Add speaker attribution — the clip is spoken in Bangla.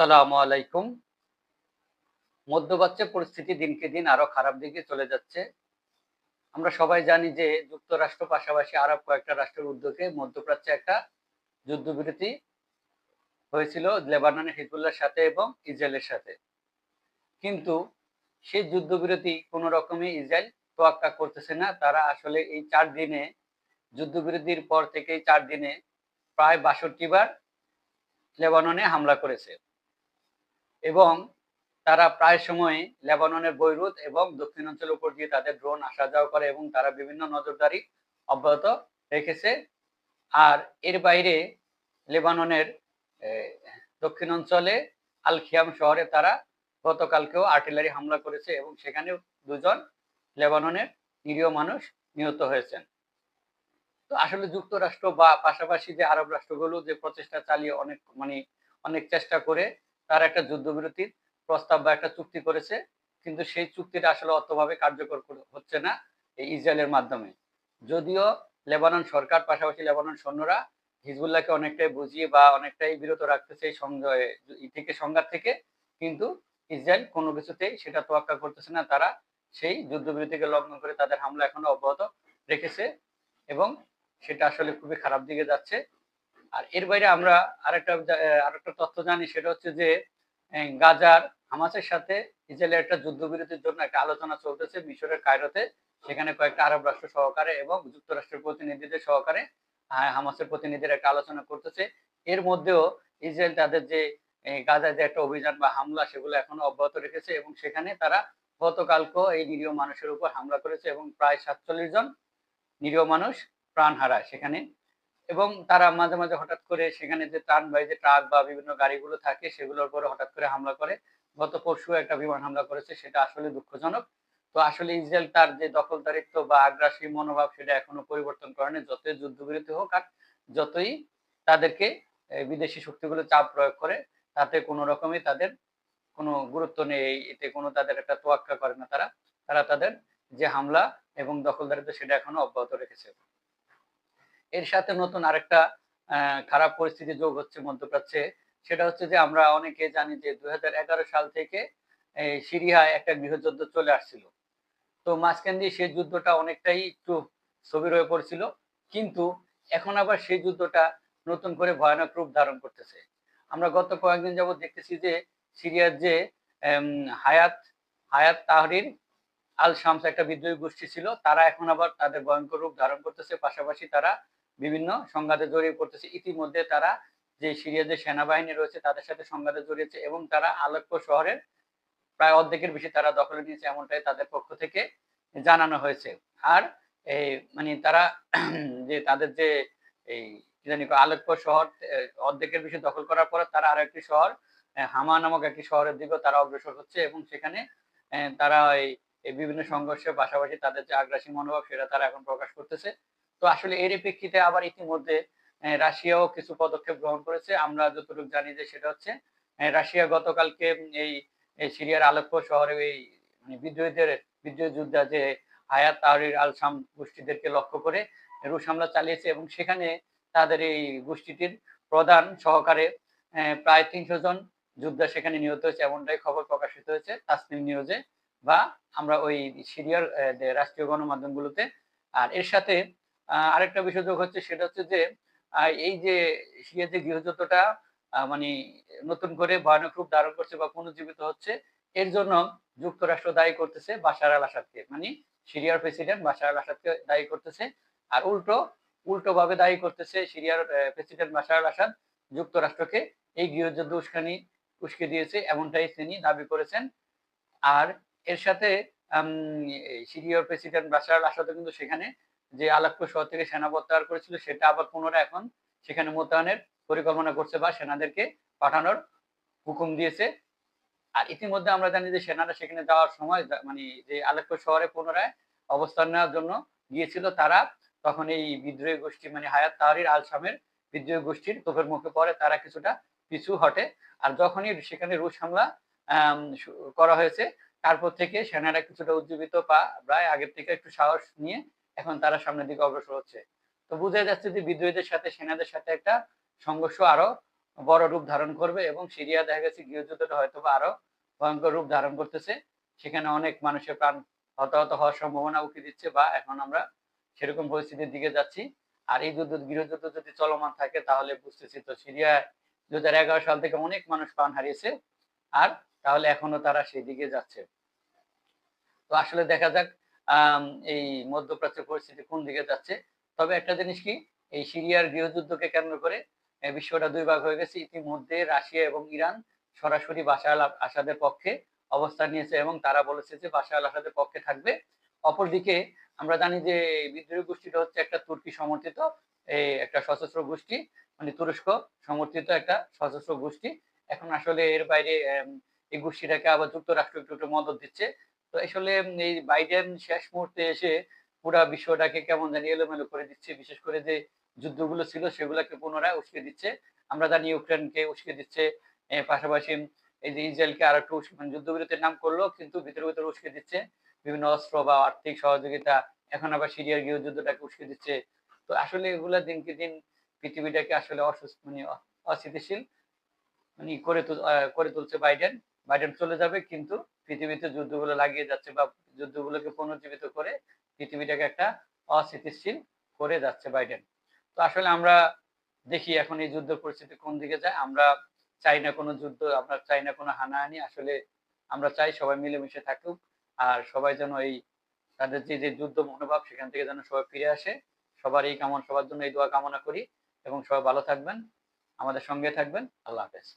Speaker 1: আসসালামু আলাইকুম। মধ্যপ্রাচ্যে পরিস্থিতি দিনকে দিন আরো খারাপ দিকে চলে যাচ্ছে। আমরা সবাই জানি যে যুক্তরাষ্ট্র পাশাপাশি আরব কয়েকটা রাষ্ট্রের উদ্যোগে মধ্যপ্রাচ্যে একটা যুদ্ধবিরতি হয়েছিল লেবাননের হিজবুল্লাহর সাথে এবং ইসরায়েলের সাথে। কিন্তু সেই যুদ্ধবিরতি কোন রকমে ইসরায়েল তোয়াক্কা করতেছে না। তারা আসলে এই ৪ দিনে যুদ্ধবিরতির পর থেকেই ৪ দিনে প্রায় ৬২ বার লেবাননে হামলা করেছে এবং তারা প্রায় সময়ই লেবাননের বৈরুত এবং দক্ষিণাঞ্চলের উপর দিয়ে তাদের ড্রোন আসা যাওয়া করে এবং তারা বিভিন্ন নজরদারি অব্যাহত রেখেছে। আর এর বাইরে লেবাননের এ দক্ষিণাঞ্চলে আল খিয়াম শহরে তারা গতকালকেও আর্টিলারি হামলা করেছে এবং সেখানেও ২ জন লেবাননের নিরীহ মানুষ নিহত হয়েছেন। তো আসলে যুক্তরাষ্ট্র বা পাশাপাশি যে আরব রাষ্ট্রগুলো যে প্রচেষ্টা চালিয়ে অনেক চেষ্টা করে তারা একটা যুদ্ধবিরতির প্রস্তাব বা একটা চুক্তি করেছে। কিন্তু সেই চুক্তিটা আসলে অতভাবে কার্যকর হচ্ছে না এই ইসরায়েলের মাধ্যমে। যদিও লেবানন সরকার পাশাপাশি লেবানন সৈন্যরা হিজবুল্লাহকে অনেকটাই বুঝিয়ে বা অনেকটাই বিরত রাখতেছে এই সংঘাত থেকে। কিন্তু ইসরায়েল কোনো কিছুতেই সেটা তোয়াক্কা করতেছে না। তারা সেই যুদ্ধবিরতিকে লঙ্ঘন করে তাদের হামলা এখনো অব্যাহত রেখেছে এবং সেটা আসলে খুবই খারাপ দিকে যাচ্ছে। আর এর বাইরে আমরা আরেকটা তথ্য জানি, সেটা হচ্ছে যে গাজার হামাসের সাথে ইসরায়েলের একটা যুদ্ধবিরতির জন্য একটা আলোচনা চলতেছে মিশরের কায়রোতে। সেখানে কয়েকটা আরব রাষ্ট্র সহকারে এবং যুক্তরাষ্ট্রের প্রতিনিধিদের সহকারে হামাসের প্রতিনিধিরা একটা আলোচনা করতেছে। এর মধ্যেও ইসরায়েল তাদের যে গাজায় যে একটা অভিযান বা হামলা সেগুলো এখনো অব্যাহত রেখেছে এবং সেখানে তারা গতকালকেও এই নিরীহ মানুষের উপর হামলা করেছে এবং প্রায় ৪৭ জন নিরীহ মানুষ প্রাণ হারায় সেখানে। এবং তারা মাঝে, মাঝে হঠাৎ করে সেখানে যে ত্রাণবাহী যে ট্রাক বা বিভিন্ন গাড়িগুলো থাকে সেগুলোর উপরে হঠাৎ করে হামলা করে। গত পরশু একটা বিমান হামলা করেছে, সেটা আসলে দুঃখজনক। তো আসলে ইসরায়েল তার যে দখলদারিত্ব বা আগ্রাসী মনোভাব সেটা এখনো পরিবর্তন করেনি। যতই যুদ্ধবিরতি হোক আর যতই তাদেরকে বিদেশি শক্তিগুলো চাপ প্রয়োগ করে, তাতে কোন রকমই তাদের কোন গুরুত্ব নেই। এতে কোন তাদের একটা তোয়াক্কা করে না তারা। তারা তাদের যে হামলা এবং দখলদারিত্ব সেটা এখনো অব্যাহত রেখেছে। এর সাথে নতুন আরেকটা খারাপ পরিস্থিতি যোগ হচ্ছে মধ্যপ্রাচ্যে। সেটা হচ্ছে যে আমরা অনেকে জানি যে ২০১১ সাল থেকে সিরিয়ায় একটা গৃহযুদ্ধ চলে আসছিল। তো মাঝখান দিয়ে সেই যুদ্ধটা অনেকটাই একটু স্থবির হয়ে পড়ছিল। কিন্তু এখন আবার সেই যুদ্ধটা নতুন করে ভয়ানক রূপ ধারণ করতেছে। আমরা গত কয়েকদিন যাবৎ দেখতেছি যে সিরিয়ার যে এম হায়াত হায়াত তাহরির আল শামস একটা বিদ্রোহী গোষ্ঠী ছিল, তারা এখন আবার তাদের ভয়ঙ্কর রূপ ধারণ করতেছে। পাশাপাশি তারা বিভিন্ন সংঘাতে জড়িয়ে পড়তেছে। ইতিমধ্যে তারা যে সিরিয়ার যে সেনাবাহিনী রয়েছে তাদের সাথে সংঘাতে জড়িয়েছে এবং তারা আলেপ্পো শহরের প্রায় অর্ধেকের বেশি তারা দখলে নিয়েছে, এমনটাই তাদের পক্ষ থেকে জানানো হয়েছে। আর এই তারা যে তাদের যে এই কি জানি কয় আলেপ্পো শহর অর্ধেকের বেশি দখল করার পরে তারা আরো একটি শহর হামা নামক একটি শহরের দিকেও তারা অগ্রসর হচ্ছে এবং সেখানে তারা এই বিভিন্ন সংঘর্ষের পাশাপাশি তাদের যে আগ্রাসী মনোভাব সেটা তারা এখন প্রকাশ করতেছে। তো আসলে এরই প্রেক্ষিতে আবার ইতিমধ্যে রাশিয়াও কিছু পদক্ষেপ গ্রহণ করেছে। আমরা যতটুকু জানি যে সেটা হচ্ছে রাশিয়া গতকালকে এই এই সিরিয়ার আলেপ্পো শহরে এই বিদ্রোহী যোদ্ধা যে হায়াত তাহরির আল শাম গোষ্ঠীদেরকে লক্ষ্য করে রুশ হামলা চালিয়েছে এবং সেখানে তাদের এই গোষ্ঠীটির প্রধান সহকারে প্রায় ৩০০ জন যোদ্ধা সেখানে নিহত হয়েছে, এমনটাই খবর প্রকাশিত হয়েছে তাসনিম নিউজে বা আমরা ওই সিরিয়ার যে রাষ্ট্রীয় গণমাধ্যমগুলোতে। আর এর সাথে আরেকটা বিষয় যোগ হচ্ছে, সেটা হচ্ছে যে এই যে সিরিয়ার যে গৃহযুদ্ধটা মানে নতুন করে ভয়ানক রূপ ধারণ করছে বা পুনর্জীবিত হচ্ছে, এর জন্য যুক্তরাষ্ট্র দায়ী করতেছে বাশার আল আসাদকে। সিরিয়ার প্রেসিডেন্ট বাশার আল আসাদকে দায়ী করতেছে। আর উল্টোভাবে দায়ী করতেছে সিরিয়ার প্রেসিডেন্ট বাশার আল আসাদ যুক্তরাষ্ট্রকে এই গৃহযুদ্ধ উস্কে দিয়েছে, এমনটাই তিনি দাবি করেছেন। আর এর সাথে আম সিরিয়ার প্রেসিডেন্ট বাশার আল আসাদও কিন্তু সেখানে যে আলেপ্পো শহর থেকে সেনা প্রত্যাহার করেছিল সেটা আবার পুনরায় এখন সেখানে মোতায়েনের পরিকল্পনা করছে বা সেনাদেরকে পাঠানোর হুকুম দিয়েছে। আর ইতিমধ্যে আমরা জানি যে সেনারা সেখানে যাওয়ার সময় যে আলেপ্পো শহরে পুনরায় অবস্থান নেওয়ার জন্য গিয়েছিল তারা, তখন এই বিদ্রোহী গোষ্ঠী হায়াত তাহরির আল শামের বিদ্রোহী গোষ্ঠীর তোপের মুখে পড়ে, তারা কিছুটা পিছু হটে। আর যখনই সেখানে রুশ হামলা করা হয়েছে তারপর থেকে সেনারা কিছুটা উজ্জীবিত বা প্রায় আগের থেকে একটু সাহস নিয়ে এখন তারা সামনের দিকে অগ্রসর হচ্ছে। তো বোঝাই যাচ্ছে যে বিদ্রোহীদের সাথে সেনাদের সাথে একটা সংঘর্ষ আরো বড় রূপ ধারণ করবে এবং সিরিয়া দেখা গেছে গৃহযুদ্ধটা হয়তোবা আরো ভয়ঙ্কর রূপ ধারণ করতেছে। সেখানে অনেক মানুষের প্রাণ হতাহত হওয়ার সম্ভাবনা উকি দিচ্ছে বা এখন আমরা সেরকম পরিস্থিতির দিকে যাচ্ছি। আর এই গৃহযুদ্ধ যদি চলমান থাকে তাহলে বুঝতেছি তো সিরিয়ায় ২০১১ সাল থেকে অনেক মানুষ প্রাণ হারিয়েছে। আর তাহলে এখনো তারা সেদিকে যাচ্ছে। তো আসলে দেখা যাক আম এই মধ্যপ্রাচ্যের পরিস্থিতি কোন দিকে যাচ্ছে। তবে একটা জিনিস কি, এই সিরিয়ার গৃহযুদ্ধকে কেন্দ্র করে বিশ্বটা ২ ভাগ হয়ে গেছে। ইতিমধ্যে রাশিয়া এবং ইরান সরাসরি বাশার আল আসাদের পক্ষে অবস্থান নিয়েছে এবং তারা বলেছে যে বাশার আল আসাদের পক্ষে থাকবে। অপরদিকে আমরা জানি যে এই বিদ্রোহী গোষ্ঠীটা হচ্ছে একটা তুর্কি সমর্থিত একটা সশস্ত্র গোষ্ঠী, মানে তুরস্ক সমর্থিত একটা সশস্ত্র গোষ্ঠী। এখন আসলে এর বাইরে এই গোষ্ঠীটাকে আবার যুক্তরাষ্ট্র একটু মদদ দিচ্ছে। তো আসলে এই বাইডেন শেষ মুহূর্তে এসে পুরা বিশ্বটাকে কেমন জানি এলোমেলো করে দিচ্ছে। বিশেষ করে যে যুদ্ধগুলো ছিল সেগুলাকে পুনরায় উস্কে দিচ্ছে। আমরা জানি ইউক্রেনকে উস্কে দিচ্ছে। পাশাপাশি এই যে ইসরায়েলকে আরেকটু মানে যুদ্ধবিরতির নাম করলেও কিন্তু ভিতরে উস্কে দিচ্ছে। বিভিন্ন অস্ত্র বা আর্থিক সহযোগিতা। এখন আবার সিরিয়ার গৃহযুদ্ধটাকে উস্কে দিচ্ছে। তো আসলে এগুলা দিনকে দিন পৃথিবীটাকে আসলে মানে অস্থিতিশীল মানে করে তুলছে বাইডেন। বাইডেন চলে যাবে কিন্তু পৃথিবীতে যুদ্ধগুলো লাগিয়ে যাচ্ছে বা যুদ্ধগুলোকে পুনর্জীবিত করে পৃথিবীটাকে একটা অস্থিতিশীল করে যাচ্ছে বাইডেন। তো আসলে আমরা দেখি এখন এই যুদ্ধ পরিস্থিতি কোন দিকে যায়। আমরা চাই না কোনো যুদ্ধ, আমরা চাই না কোনো হানাহানি। আসলে আমরা চাই সবাই মিলেমিশে থাকুক। আর সবাই যেন এই তাদের যে যুদ্ধ মনোভাব সেখান থেকে যেন সবাই ফিরে আসে। সবার জন্য এই দোয়া কামনা করি এবং সবাই ভালো থাকবেন। আমাদের সঙ্গে থাকবেন। আল্লাহ হাফেজ।